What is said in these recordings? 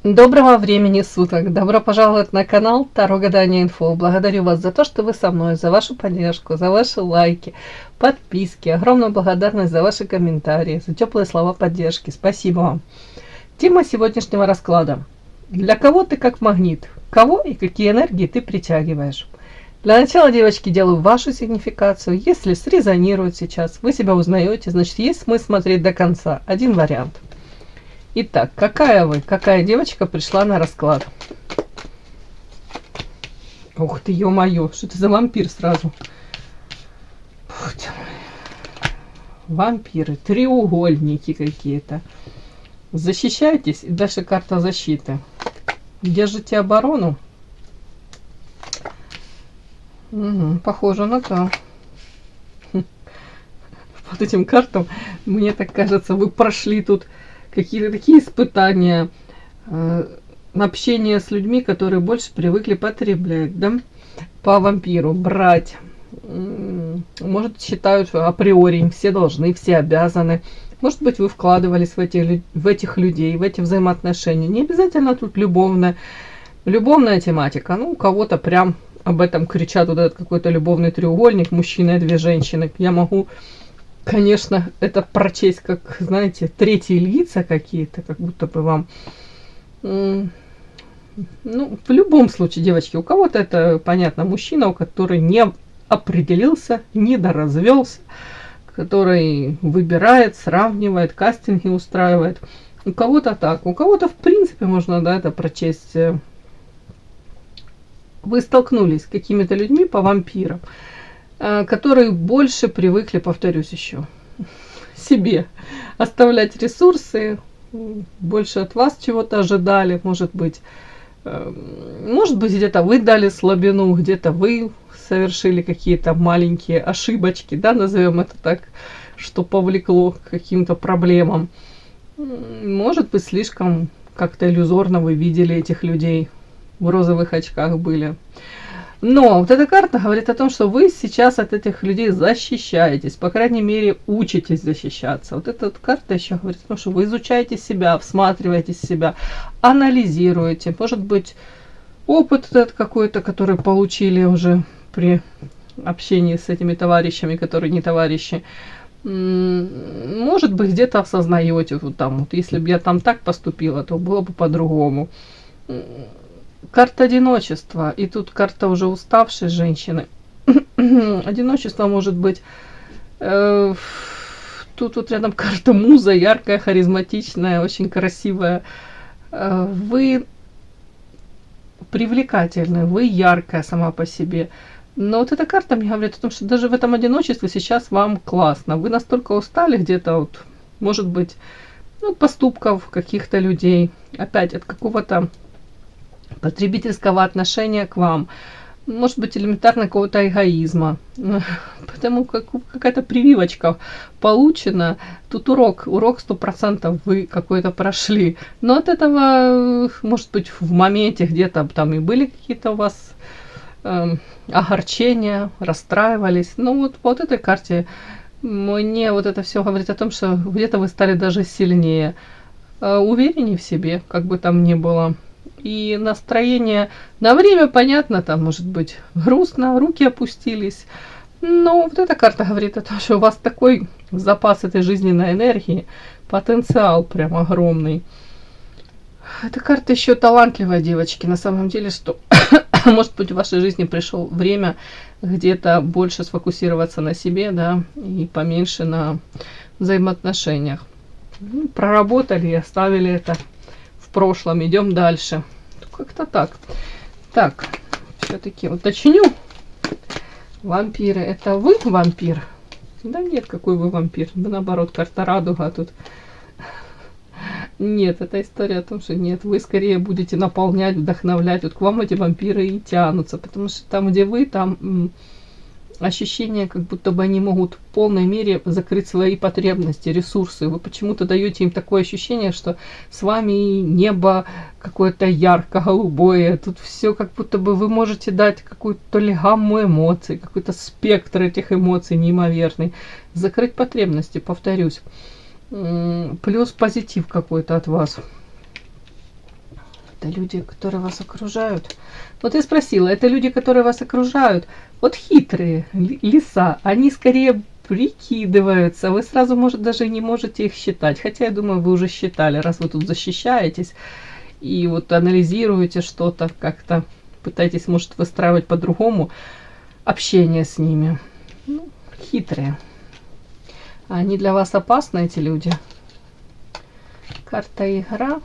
Доброго времени суток! Добро пожаловать на канал Таро Гадание Инфо. Благодарю вас за то, что вы со мной, за вашу поддержку, за ваши лайки, подписки. Огромную благодарность за ваши комментарии, за теплые слова поддержки. Спасибо вам. Тема сегодняшнего расклада. Для кого ты как магнит? Кого и какие энергии ты притягиваешь? Для начала, девочки, делаю вашу сигнификацию. Если срезонирует сейчас, вы себя узнаете, значит есть смысл смотреть до конца. Один вариант. Итак, какая девочка пришла на расклад? Ух ты, ё-моё, что это за вампир сразу? Ух ты. Вампиры, треугольники какие-то. Защищайтесь, и дальше карта защиты. Держите оборону. Угу, похоже на то. Под этим картам, мне так кажется, вы прошли тут какие-то такие испытания, общение с людьми, которые больше привыкли потреблять, да, по вампиру, брать. Может, считают, что априори все должны, все обязаны. Может быть, вы вкладывались в этих людей, в эти взаимоотношения. Не обязательно тут любовная тематика. Ну, у кого-то прям об этом кричат, вот этот какой-то любовный треугольник, мужчина и две женщины. Я могу, конечно, это прочесть, как, знаете, третьи лица какие-то, как будто бы вам... Ну, в любом случае, девочки, у кого-то это, понятно, мужчина, у которого не определился, недоразвелся, который выбирает, сравнивает, кастинги устраивает. У кого-то так. У кого-то, в принципе, можно, да, это прочесть. Вы столкнулись с какими-то людьми по вампирам, которые больше привыкли, повторюсь еще, себе оставлять ресурсы, больше от вас чего-то ожидали, может быть, где-то вы дали слабину, где-то вы совершили какие-то маленькие ошибочки, да, назовем это так, что повлекло к каким-то проблемам. Может быть, слишком как-то иллюзорно вы видели этих людей, в розовых очках были. Но вот эта карта говорит о том, что вы сейчас от этих людей защищаетесь, по крайней мере, учитесь защищаться. Вот эта вот карта еще говорит о том, что вы изучаете себя, всматриваетесь в себя, анализируете. Может быть, опыт этот какой-то, который получили уже при общении с этими товарищами, которые не товарищи. Может быть, где-то осознаете, вот там, вот, если бы я там так поступила, то было бы по-другому. Карта одиночества, и тут карта уже уставшей женщины. Одиночество может быть... Тут вот рядом карта муза, яркая, харизматичная, очень красивая. Вы привлекательны, вы яркая сама по себе. Но вот эта карта мне говорит о том, что даже в этом одиночестве сейчас вам классно. Вы настолько устали где-то, вот, может быть, ну, поступков каких-то людей, опять от какого-то потребительского отношения к вам, может быть, элементарно какого-то эгоизма, потому как какая-то прививочка получена, тут урок 100% вы какой-то прошли, но от этого, может быть, в моменте где-то там и были какие-то у вас огорчения, расстраивались, но вот этой карте мне вот это все говорит о том, что где-то вы стали даже сильнее, увереннее в себе, как бы там ни было. И настроение на время, понятно, там может быть грустно, руки опустились. Но вот эта карта говорит о том, что у вас такой запас этой жизненной энергии, потенциал прям огромный. Эта карта еще талантливая, девочки, на самом деле, что может быть в вашей жизни пришло время где-то больше сфокусироваться на себе, да, и поменьше на взаимоотношениях. Проработали и оставили это в прошлом, идем дальше. Как-то так. Так, все-таки уточню. Вампиры, это вы вампир? Да нет, какой вы вампир. Да наоборот, карта радуга тут. Нет, это история о том, что нет, вы скорее будете наполнять, вдохновлять. Вот к вам эти вампиры и тянутся, потому что там, где вы, там ощущение, как будто бы они могут в полной мере закрыть свои потребности, ресурсы. Вы почему-то даете им такое ощущение, что с вами небо какое-то ярко-голубое. Тут все как будто бы вы можете дать какую-то ли гамму эмоций, какой-то спектр этих эмоций неимоверный. Закрыть потребности, повторюсь. Плюс позитив какой-то от вас. Это люди, которые вас окружают. Вот я спросила, это люди, которые вас окружают? Вот хитрые лиса, они скорее прикидываются. Вы сразу, может, даже не можете их считать. Хотя, я думаю, вы уже считали, раз вы тут защищаетесь и вот анализируете что-то, как-то пытаетесь, может, выстраивать по-другому общение с ними. Ну, хитрые. Они для вас опасны, эти люди? Карта игра.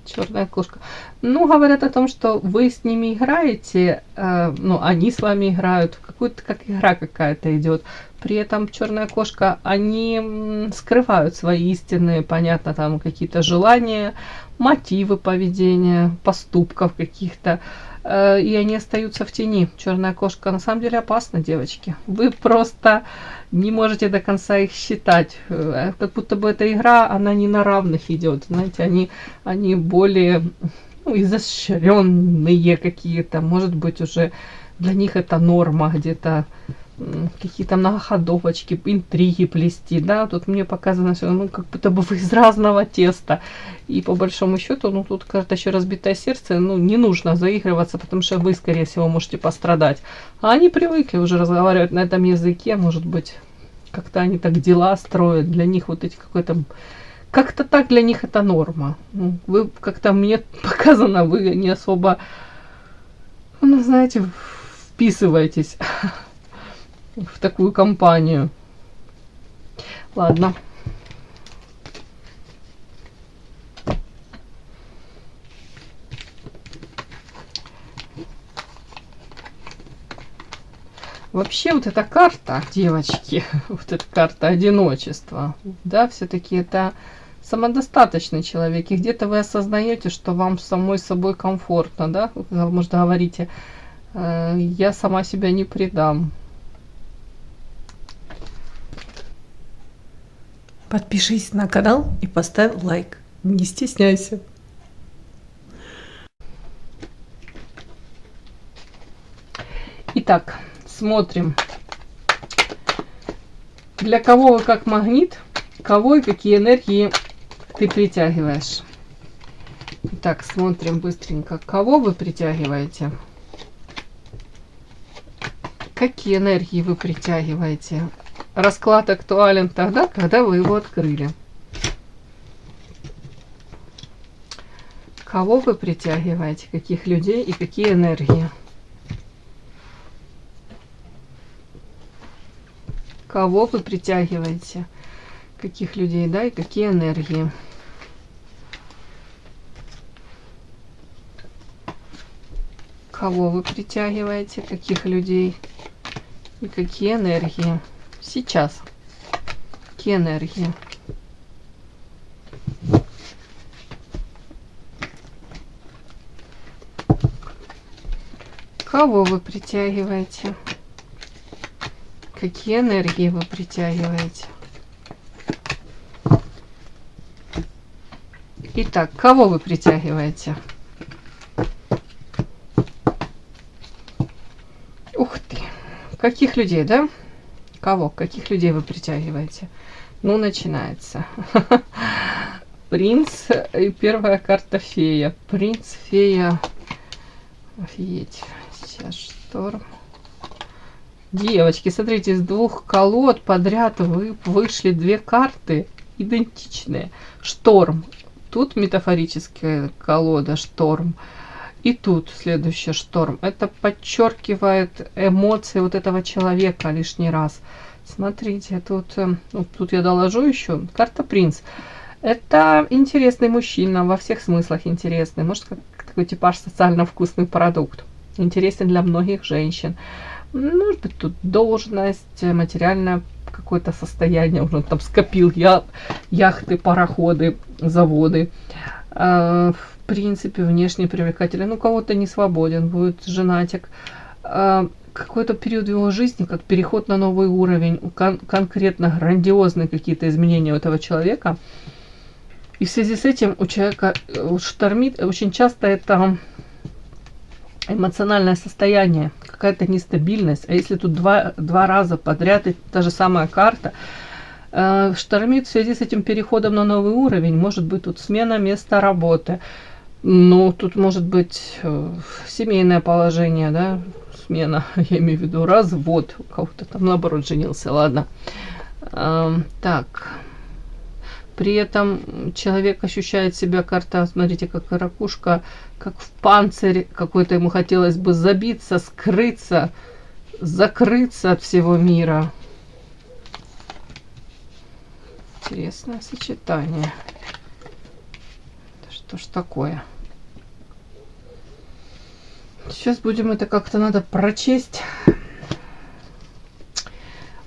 Черная кошка. Ну, говорят о том, что вы с ними играете, ну, они с вами играют, какую-то, как игра какая-то идет. При этом черная кошка, они скрывают свои истинные, понятно, там какие-то желания, мотивы поведения, поступков каких-то. И они остаются в тени. Черная кошка на самом деле опасна, девочки. Вы просто не можете до конца их считать. Как будто бы эта игра, она не на равных идет. Знаете, они более изощренные какие-то. Может быть, уже для них это норма где-то. Какие-то многоходовочки, интриги плести, да, тут мне показано все, ну, как будто бы вы из разного теста, и по большому счету, ну, тут карта еще разбитое сердце, ну, не нужно заигрываться, потому что вы, скорее всего, можете пострадать, а они привыкли уже разговаривать на этом языке, может быть, как-то они так дела строят, для них вот эти какой-то, как-то так для них это норма, ну, вы, как-то мне показано, вы не особо, ну, знаете, вписываетесь в такую компанию. Ладно. Вообще вот эта карта, девочки, вот эта карта одиночества, да, все-таки это самодостаточный человек. И где-то вы осознаете, что вам самой собой комфортно, да, может, говорите, я сама себя не предам. Подпишись на канал и поставь лайк. Не стесняйся. Итак, смотрим. Для кого вы как магнит, кого и какие энергии ты притягиваешь. Итак, смотрим быстренько. Кого вы притягиваете? Какие энергии вы притягиваете? Расклад актуален тогда, когда вы его открыли. Кого вы притягиваете, каких людей и какие энергии? Кого вы притягиваете, каких людей, да, и какие энергии? Кого вы притягиваете, каких людей и какие энергии? Сейчас. Какие энергии? Кого вы притягиваете? Какие энергии вы притягиваете? Итак, кого вы притягиваете? Ух ты! Каких людей, да? Кого? Каких людей вы притягиваете? Ну, начинается. Принц и первая карта фея. Принц, фея. Офигеть. Сейчас шторм. Девочки, смотрите, из двух колод подряд вы вышли две карты идентичные. Шторм. Тут метафорическая колода шторм. И тут следующий шторм. Это подчеркивает эмоции вот этого человека лишний раз. Смотрите, тут, ну, тут я доложу еще. Карта принц. Это интересный мужчина, во всех смыслах интересный. Может, как такой типаж социально вкусный продукт. Интересен для многих женщин. Может быть, тут должность, материальное какое-то состояние. Он там скопил яхты, пароходы, заводы. В принципе, внешне привлекательный. Ну, кого-то не свободен, будет женатик. Какой-то период в его жизни, как переход на новый уровень, конкретно грандиозные какие-то изменения у этого человека. И в связи с этим у человека штормит. Очень часто это эмоциональное состояние, какая-то нестабильность. А если тут два раза подряд та же самая карта, штормит в связи с этим переходом на новый уровень, может быть тут смена места работы, Ну, тут может быть семейное положение, да, смена, я имею в виду развод, у кого-то там наоборот женился, ладно. Так, при этом человек ощущает себя, карта, смотрите, как ракушка, как в панцирь какой-то, ему хотелось бы забиться, скрыться, закрыться от всего мира. Интересное сочетание. Что ж такое? Сейчас будем это как-то надо прочесть.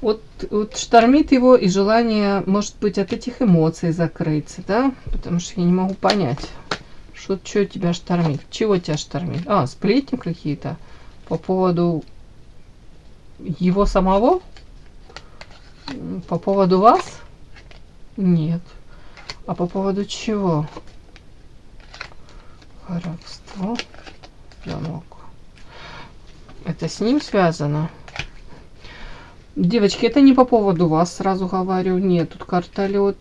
Вот штормит его и желание, может быть, от этих эмоций закрыться, да? Потому что я не могу понять, что тебя штормит. Чего тебя штормит? Сплетни какие-то по поводу его самого? По поводу вас? Нет. А по поводу чего? Воровство. Замок. Это с ним связано? Девочки, это не по поводу вас, сразу говорю. Нет, тут карта лед.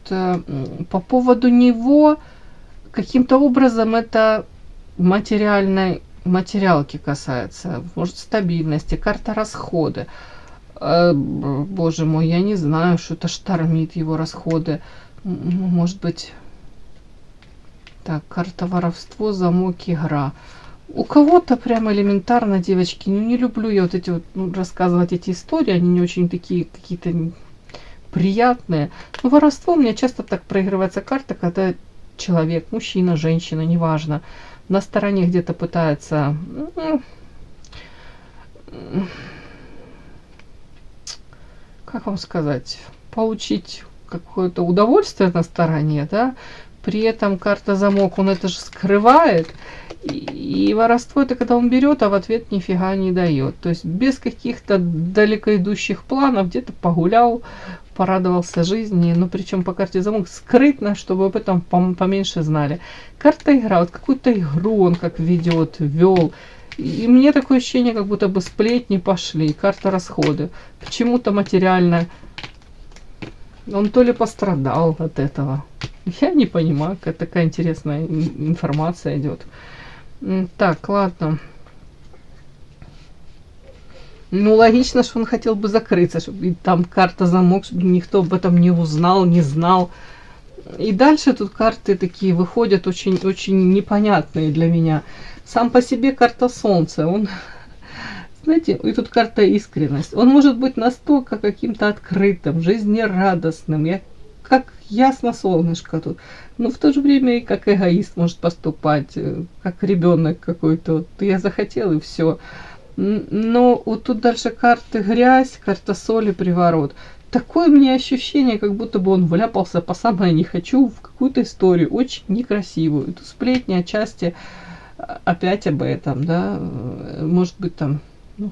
По поводу него каким-то образом это материалки касается. Может, стабильности, карта расходы. Боже мой, я не знаю, что это штормит его расходы. Может быть... Так, карта воровство, замок, игра. У кого-то прям элементарно, девочки, не люблю я вот эти вот, рассказывать эти истории, они не очень такие какие-то приятные. Но воровство у меня часто так проигрывается карта, когда человек, мужчина, женщина, неважно, на стороне где-то пытается, как вам сказать, получить какое-то удовольствие на стороне, да, при этом карта замок, он это же скрывает. И воровство это когда он берет, а в ответ нифига не дает. То есть без каких-то далеко идущих планов где-то погулял, порадовался жизни. Но причем по карте замок скрытно, чтобы об этом поменьше знали. Карта игра, вот какую-то игру он как ведет, вел. И мне такое ощущение, как будто бы сплетни пошли. Карта расходы. Почему-то материально. Он то ли пострадал от этого. Я не понимаю, какая такая интересная информация идет. Так, ладно. Ну, логично, что он хотел бы закрыться, чтобы там карта замок, чтобы никто об этом не узнал, не знал. И дальше тут карты такие выходят очень непонятные для меня. Сам по себе карта солнца, он... Знаете, и тут карта искренность. Он может быть настолько каким-то открытым, жизнерадостным, как ясно солнышко тут. Но в то же время и как эгоист может поступать, как ребенок какой-то. Вот я захотел и все. Но вот тут дальше карты грязь, карта соли, приворот. Такое мне ощущение, как будто бы он вляпался по самое не хочу в какую-то историю, очень некрасивую. И тут сплетни отчасти опять об этом, да. Может быть там...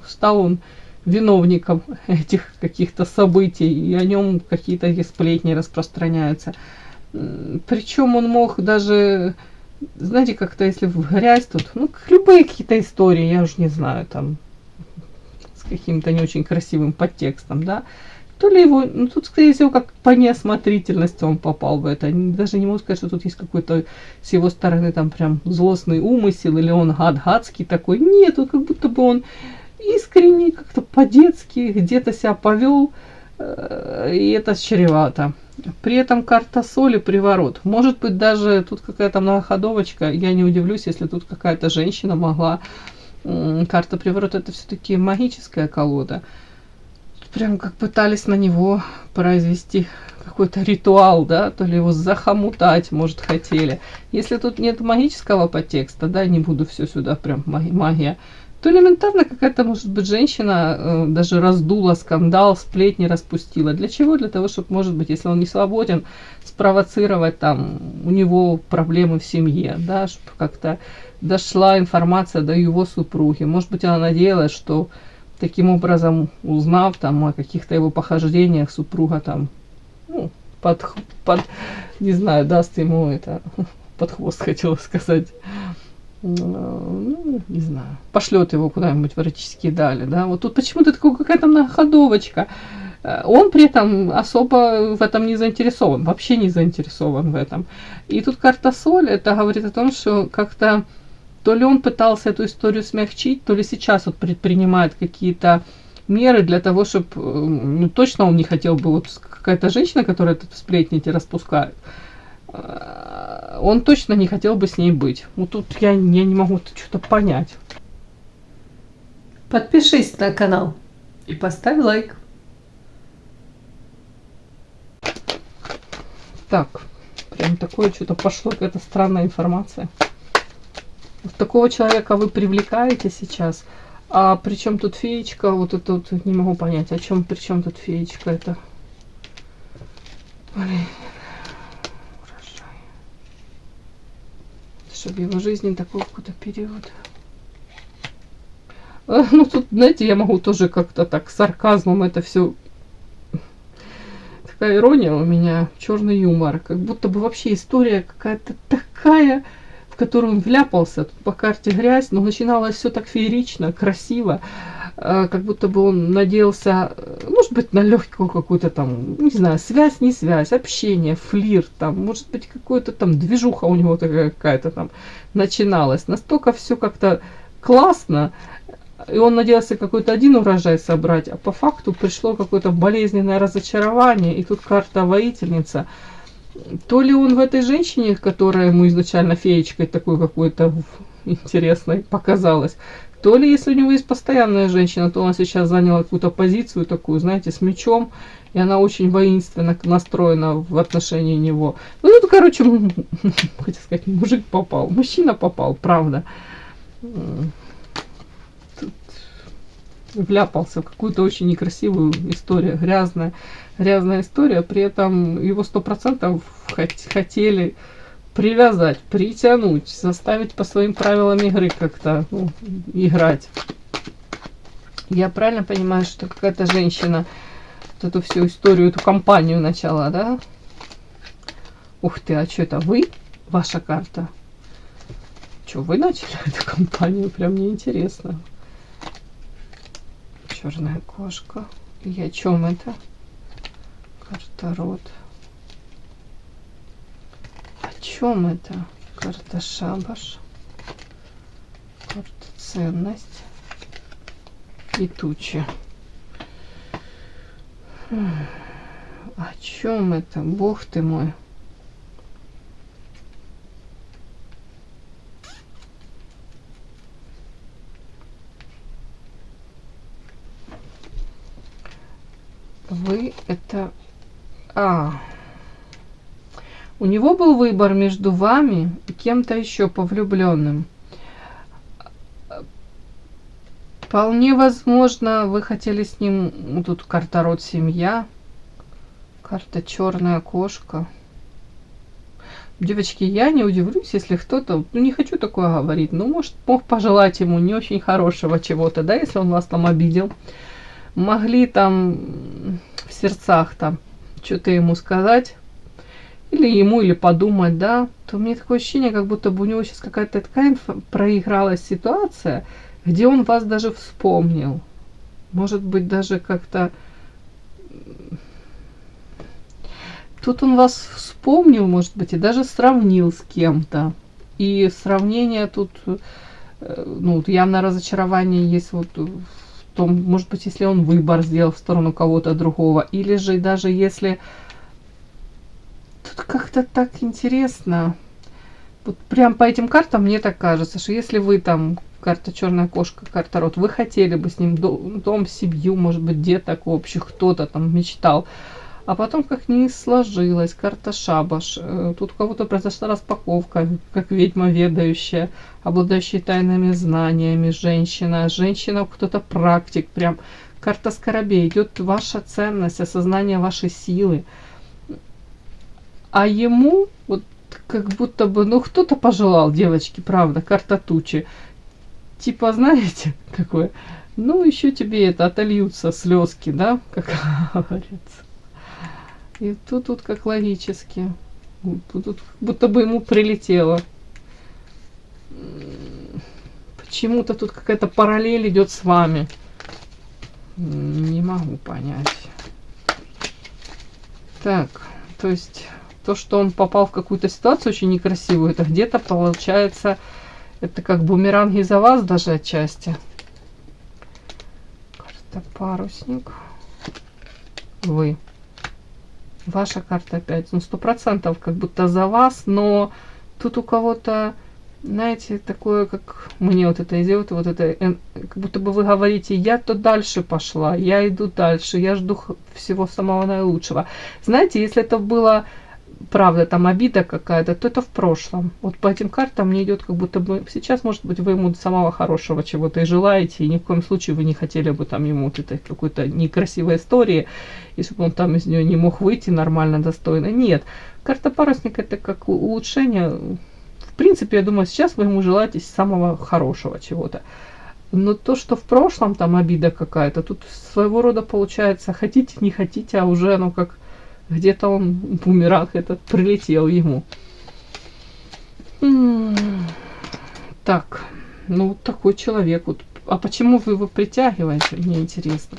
стал он виновником этих каких-то событий, и о нем какие-то эти сплетни распространяются. Причем он мог даже, знаете, как-то, если в грязь тут, любые какие-то истории, я уже не знаю, там, с каким-то не очень красивым подтекстом, да, то ли его, тут, скорее всего, как по неосмотрительности он попал в это. Даже не могу сказать, что тут есть какой-то с его стороны там прям злостный умысел, или он гадский такой. Нет, тут как будто бы он искренне, как-то по-детски где-то себя повел, и это чревато. При этом карта соли, приворот. Может быть, даже тут какая-то многоходовочка, я не удивлюсь, если тут какая-то женщина могла. Карта приворот это все-таки магическая колода. Прям как пытались на него произвести какой-то ритуал, да, то ли его захомутать, может, хотели. Если тут нет магического подтекста, да, не буду все сюда прям магия, то элементарно какая-то, может быть, женщина даже раздула скандал, сплетни распустила. Для чего? Для того, чтобы, может быть, если он не свободен, спровоцировать там у него проблемы в семье, да, чтобы как-то дошла информация до его супруги. Может быть, она надеялась, что таким образом, узнав там о каких-то его похождениях, супруга там, не знаю, даст ему это, под хвост хотела сказать. Не знаю, пошлет его куда-нибудь в эротические дали, да, вот тут почему-то такая какая-то многоходовочка, Он при этом особо в этом не заинтересован, вообще не заинтересован в этом. И тут карта соль, это говорит о том, что как-то то ли он пытался эту историю смягчить, то ли сейчас вот предпринимает какие-то меры для того, чтобы, ну, точно он не хотел бы, вот какая-то женщина, которая тут сплетни эти распускает, он точно не хотел бы с ней быть. Вот тут я не могу что-то понять. Подпишись на канал и поставь лайк. Так, прям такое что-то пошло, какая-то странная информация. Вот такого человека вы привлекаете сейчас. А при чем тут феечка? Вот это вот не могу понять. При чем тут феечка? Это. Блин. Урожай. Чтобы в его жизни такой какой-то период. Ну тут, знаете, я могу тоже как-то так с сарказмом это все. Такая ирония у меня, черный юмор. Как будто бы вообще история какая-то такая, в которую он вляпался. Тут по карте грязь, но начиналось все так феерично, красиво. Как будто бы он надеялся, может быть, на легкую какую-то там, не знаю, связь, не связь, общение, флирт, там, может быть, какая-то там движуха у него такая какая-то там начиналась. Настолько все как-то классно. И он надеялся какой-то один урожай собрать, а по факту пришло какое-то болезненное разочарование. И тут карта воительница. То ли он в этой женщине, которая ему изначально феечкой такой какой-то интересной показалась, то ли если у него есть постоянная женщина, то она сейчас заняла какую-то позицию такую, знаете, с мечом, и она очень воинственно настроена в отношении него. Ну, тут, короче, хотел сказать, мужик попал, мужчина попал, правда. Вляпался в какую-то очень некрасивую историю, грязная история, при этом его 100% хотели привязать, притянуть, заставить по своим правилам игры как-то играть. Я правильно понимаю, что какая-то женщина вот эту всю историю, эту компанию начала, да? Ух ты, а что это вы? Ваша карта? Что, вы начали эту компанию? Прям мне интересно. Черная кошка. И о чем это? Карта род. О чем это? Карта шабаш. Карта ценность. И тучи. О чем это? Бог ты мой. Вы это... У него был выбор между вами и кем-то еще повлюбленным. Вполне возможно, вы хотели с ним... Тут карта род, семья. Карта черная кошка. Девочки, я не удивлюсь, если кто-то... Ну, не хочу такое говорить. Но, может, мог пожелать ему не очень хорошего чего-то, да, если он вас там обидел. Могли там в сердцах там что-то ему сказать, или ему, или подумать, да, то мне такое ощущение, как будто бы у него сейчас какая-то такая проигралась ситуация, где он вас даже вспомнил. Может быть, даже как-то... Тут он вас вспомнил, может быть, и даже сравнил с кем-то. И сравнение тут, ну, явно разочарование есть вот в том, может быть, если он выбор сделал в сторону кого-то другого, или же даже если... Тут как-то так интересно. Вот прям по этим картам мне так кажется, что если вы там, карта черная кошка, карта род, вы хотели бы с ним дом, семью, может быть, деток общих, кто-то там мечтал, а потом как не сложилось, карта шабаш, тут у кого-то произошла распаковка, как ведьма ведающая, обладающая тайными знаниями, женщина, кто-то практик, прям карта скоробей, идет ваша ценность, осознание вашей силы. А ему вот как будто бы, ну, кто-то пожелал, девочки, правда, карта тучи. Типа, знаете, какое? Ну, еще тебе это отольются слезки, да, как говорится. И тут как логически. Тут будто бы ему прилетело. Почему-то тут какая-то параллель идет с вами. Не могу понять. Так, то есть то, что он попал в какую-то ситуацию очень некрасивую, это где-то получается, это как бумеранг из-за вас даже отчасти. Карта парусник. Вы. Ваша карта опять. Ну, 100% как будто за вас, но тут у кого-то, знаете, такое, как мне вот это идет, вот это, как будто бы вы говорите, я-то дальше пошла, я иду дальше, я жду всего самого наилучшего. Знаете, если это было, правда, там обида какая-то, то это в прошлом. Вот по этим картам мне идет, как будто бы сейчас, может быть, вы ему самого хорошего чего-то и желаете, и ни в коем случае вы не хотели бы там ему вот этой какой-то некрасивой истории, если бы он там из нее не мог выйти нормально, достойно. Нет, карта парусника это как улучшение. В принципе, я думаю, сейчас вы ему желаете самого хорошего чего-то. Но то, что в прошлом там обида какая-то, тут своего рода получается, хотите, не хотите, а уже оно как где-то он, бумеранг этот, прилетел ему. Так, ну вот такой человек. Вот. А почему вы его притягиваете, мне интересно.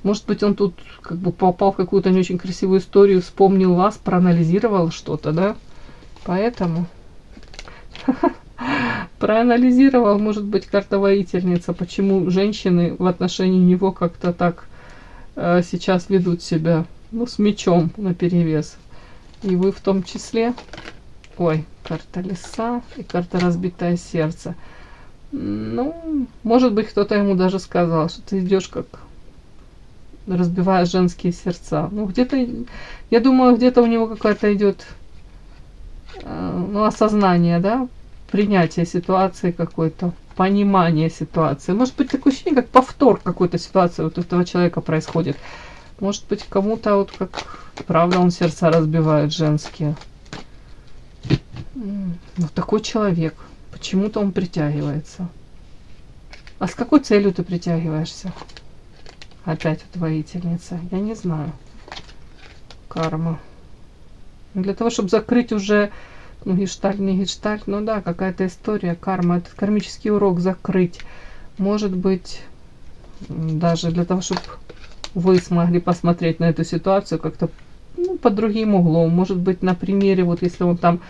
Может быть, он тут как бы попал в какую-то не очень красивую историю, вспомнил вас, проанализировал что-то, да? Поэтому... Проанализировал, может быть, карта воительница, почему женщины в отношении него как-то так сейчас ведут себя, ну, с мечом наперевес. И вы в том числе. Ой, карта лиса и карта разбитое сердце. Ну, может быть, кто-то ему даже сказал, что ты идешь как разбивая женские сердца. Ну, где-то, я думаю, где-то у него какая-то идет, ну, осознание, да, принятие ситуации какой-то, понимание ситуации. Может быть, такое ощущение, как повтор какой-то ситуации вот у этого человека происходит. Может быть, кому-то вот как, правда, он сердца разбивает женские. Вот такой человек. Почему-то он притягивается. А с какой целью ты притягиваешься? Опять вот воительница. Я не знаю. Карма. Для того, чтобы закрыть уже, ну, гештальт, не гештальт, ну да, какая-то история, карма, этот кармический урок закрыть. Может быть, даже для того, чтобы вы смогли посмотреть на эту ситуацию как-то, ну, под другим углом. Может быть, на примере, вот если он там,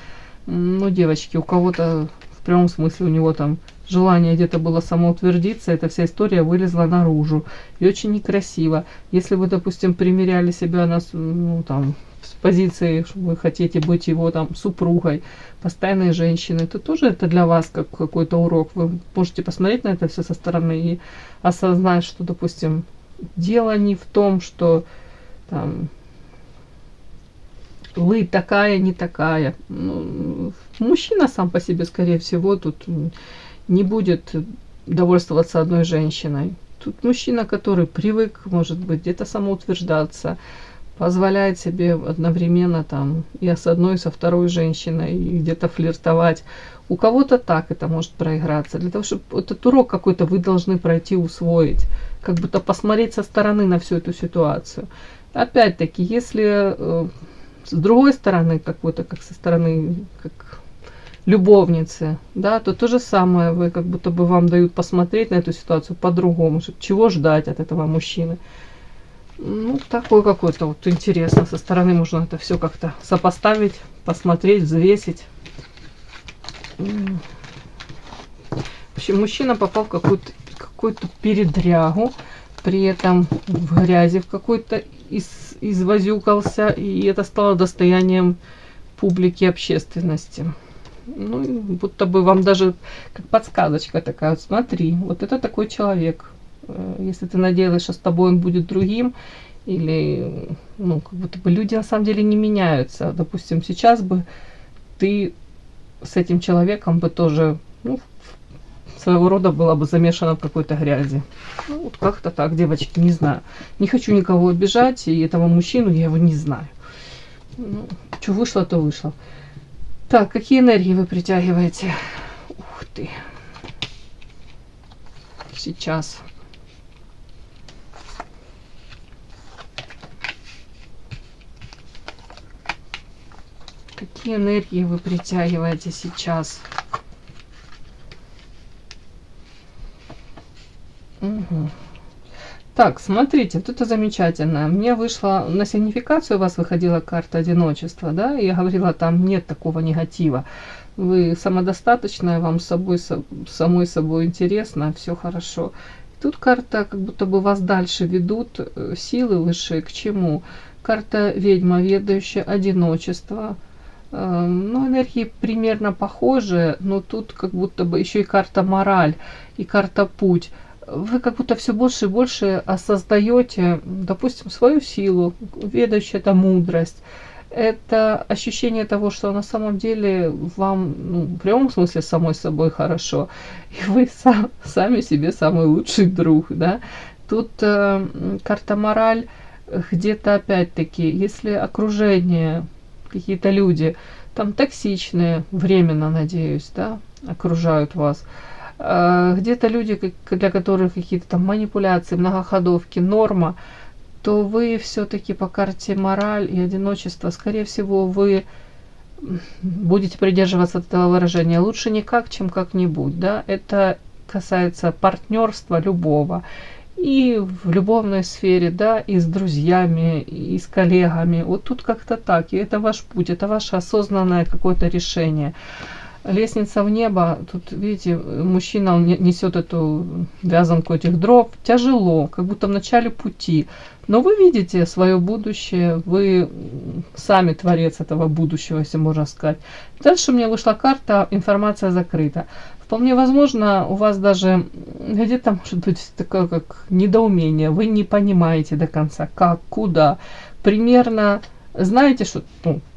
ну, девочки, у кого-то в прямом смысле у него там желание где-то было самоутвердиться, эта вся история вылезла наружу. И очень некрасиво. Если вы, допустим, примеряли себя на, ну, там, с позиции, что вы хотите быть его там супругой, постоянной женщиной, то тоже это для вас как какой-то урок. Вы можете посмотреть на это все со стороны и осознать, что, допустим, дело не в том, что там вы такая, не такая. Ну, мужчина сам по себе, скорее всего, тут не будет довольствоваться одной женщиной. Тут мужчина, который привык, может быть, где-то самоутверждаться, позволяет себе одновременно там и с одной, и со второй женщиной, и где-то флиртовать. У кого-то так это может проиграться. Для того, чтобы этот урок какой-то вы должны пройти, усвоить, как будто посмотреть со стороны на всю эту ситуацию. Опять-таки, если с другой стороны, какой-то, как со стороны, как любовницы, да, то то же самое, вы как будто бы вам дают посмотреть на эту ситуацию по-другому, чего ждать от этого мужчины. Ну, такой какой-то вот интересно. Со стороны можно это все как-то сопоставить, посмотреть, взвесить. В общем, мужчина попал в какую-то передрягу, при этом в грязи в какой-то извозюкался, и это стало достоянием публики, общественности. Ну, будто бы вам даже как подсказочка такая, вот смотри, вот это такой человек. Если ты надеялась, что с тобой он будет другим, или, ну, как будто бы люди на самом деле не меняются. Допустим, сейчас бы ты с этим человеком бы тоже, ну, своего рода была бы замешана в какой-то грязи. Ну, вот как-то так, девочки, не знаю. Не хочу никого обижать, и этого мужчину я его не знаю. Ну, что вышло, то вышло. Так, какие энергии вы притягиваете? Ух ты. Сейчас. Какие энергии вы притягиваете сейчас? Угу. Так, смотрите, вот это замечательно. Мне вышла на сигнификацию, у вас выходила карта одиночества, да, и я говорила, там нет такого негатива. Вы самодостаточная, вам самой собой интересно, все хорошо. Тут карта, как будто бы вас дальше ведут силы высшие к чему? Карта ведьма, ведающая одиночество. Ну, энергии примерно похожие, но тут как будто бы еще и карта мораль, и карта путь. Вы как будто все больше и больше осознаете, допустим, свою силу, ведающая это мудрость. Это ощущение того, что на самом деле вам, ну, в прямом смысле самой собой хорошо, и вы сами себе самый лучший друг, да. Тут карта мораль, где-то опять-таки, если окружение, какие-то люди там токсичные, временно, надеюсь, да, окружают вас, где-то люди, для которых какие-то там манипуляции, многоходовки, норма, то вы все-таки по карте мораль и одиночество, скорее всего, вы будете придерживаться этого выражения лучше никак, чем как-нибудь, да, это касается партнерства любого, и в любовной сфере, да, и с друзьями, и с коллегами, вот тут как-то так, и это ваш путь, это ваше осознанное какое-то решение. Лестница в небо, тут, видите, мужчина, он несет эту вязанку этих дров, тяжело, как будто в начале пути. Но вы видите свое будущее, вы сами творец этого будущего, если можно сказать. Дальше у меня вышла карта «Информация закрыта». Вполне возможно, у вас даже где-то может быть такое как недоумение, вы не понимаете до конца, как, куда. Примерно знаете, что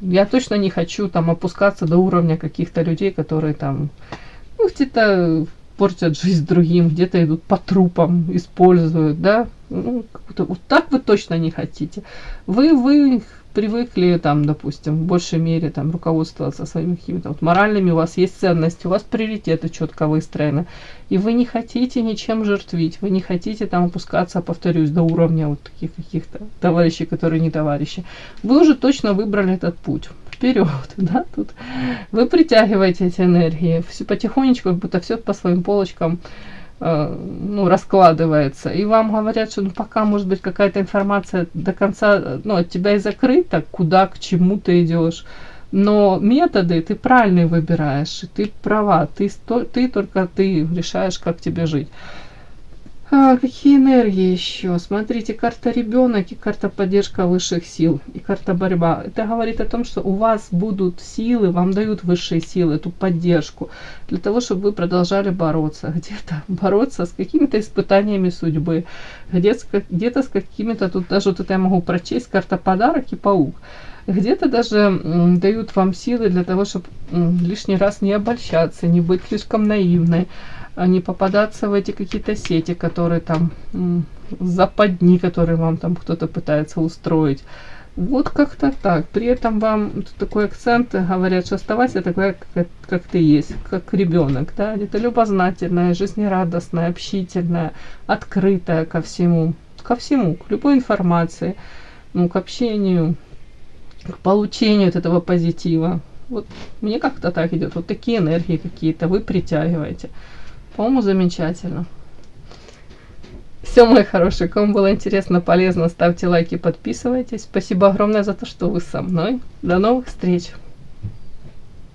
я точно не хочу там опускаться до уровня каких-то людей, которые там где-то портят жизнь другим, где-то идут по трупам, используют, да, вот так вы точно не хотите. Вы привыкли там, допустим, в большей мере там руководствоваться своими какими-то моральными, у вас есть ценности, у вас приоритеты четко выстроены, и вы не хотите ничем жертвить, вы не хотите там опускаться, повторюсь, до уровня вот таких каких-то товарищей, которые не товарищи. Вы уже точно выбрали этот путь. Вперед, да, тут вы притягиваете эти энергии, все потихонечку, как будто все по своим полочкам раскладывается, и вам говорят, что пока может быть какая-то информация до конца, от тебя и закрыта, куда, к чему ты идешь, но методы ты правильные выбираешь, и ты права, только ты решаешь, как тебе жить. Какие энергии еще? Смотрите, карта ребенок и карта поддержка высших сил и карта борьба. Это говорит о том, что у вас будут силы, вам дают высшие силы, эту поддержку, для того, чтобы вы продолжали бороться. Где-то бороться с какими-то испытаниями судьбы, где-то с какими-то, тут даже вот это я могу прочесть, карта подарок и паук. Где-то даже дают вам силы для того, чтобы лишний раз не обольщаться, не быть слишком наивной, не попадаться в эти какие-то сети, которые там, западни, которые вам там кто-то пытается устроить. Вот как-то так. При этом вам такой акцент, говорят, что оставайся такой, как ты есть, как ребенок, да, где-то любознательная, жизнерадостная, общительная, открытая ко всему, к любой информации, к общению, к получению от этого позитива. Вот мне как-то так идет. Вот такие энергии какие-то вы притягиваете. По-моему, замечательно. Все, мои хорошие, кому было интересно, полезно, ставьте лайки, подписывайтесь. Спасибо огромное за то, что вы со мной. До новых встреч!